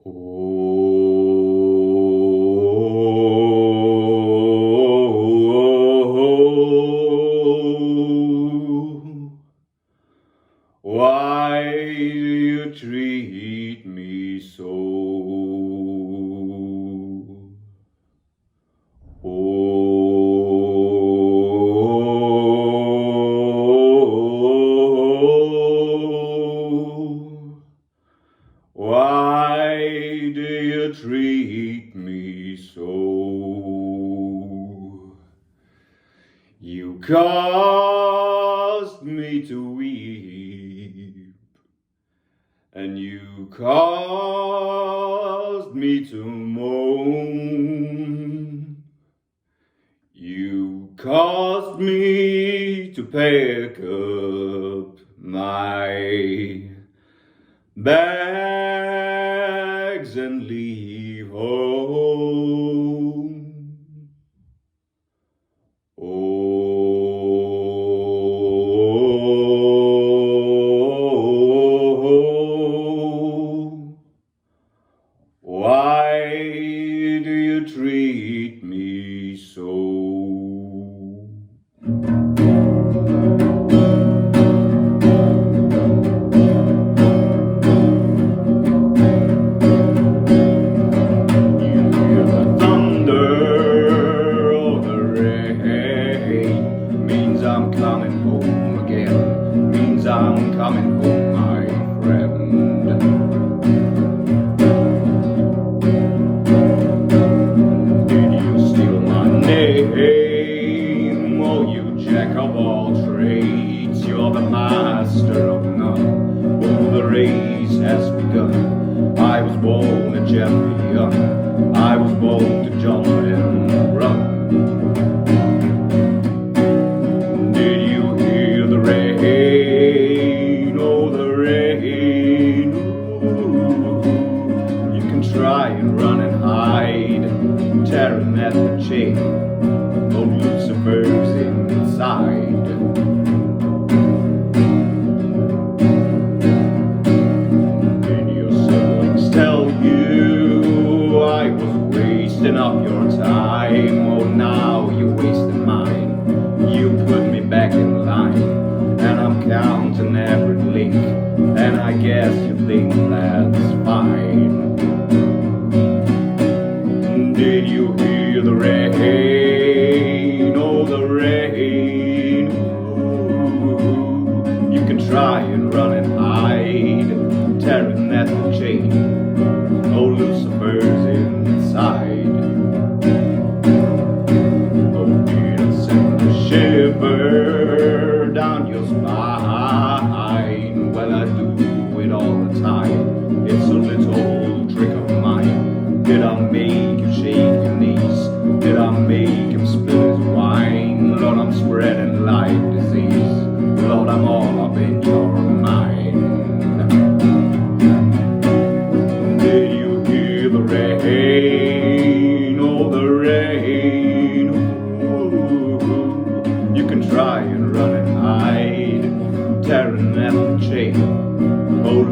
Oh, why do you treat me so? Oh, why do you treat me so? You caused me to weep, and you caused me to moan. You caused me to pack up my bags and leave home. Oh, why do you treat me so? I'm coming home again, means I'm coming home, my friend. Did you steal my name? Oh, you jack of all trades, you're the master of none. Oh, the race has begun. I was born a champion, I was born to jump and run. Try and run and hide, tearing at the chain of Lucifer's inside. Did your siblings tell you I was wasting up your time? Oh, now you're wasting mine. You put me back in line, and I'm counting every link, and I guess you think that's fine. Did you hear the rain? Oh, the rain. Ooh, you can try and run and hide, tearing at the chain. Oh, Lucifer's inside. Oh, did it send a shiver down your spine? Well, I do it all the time. It's a little trick of mine. Did I make you shake your knees? Did I make him spill his wine? Lord, I'm spreading like disease. Lord, I'm all up in your mind. Did you hear the rain? Oh, the rain. Ooh, you can try and run and hide, tearing at the chain. Oh,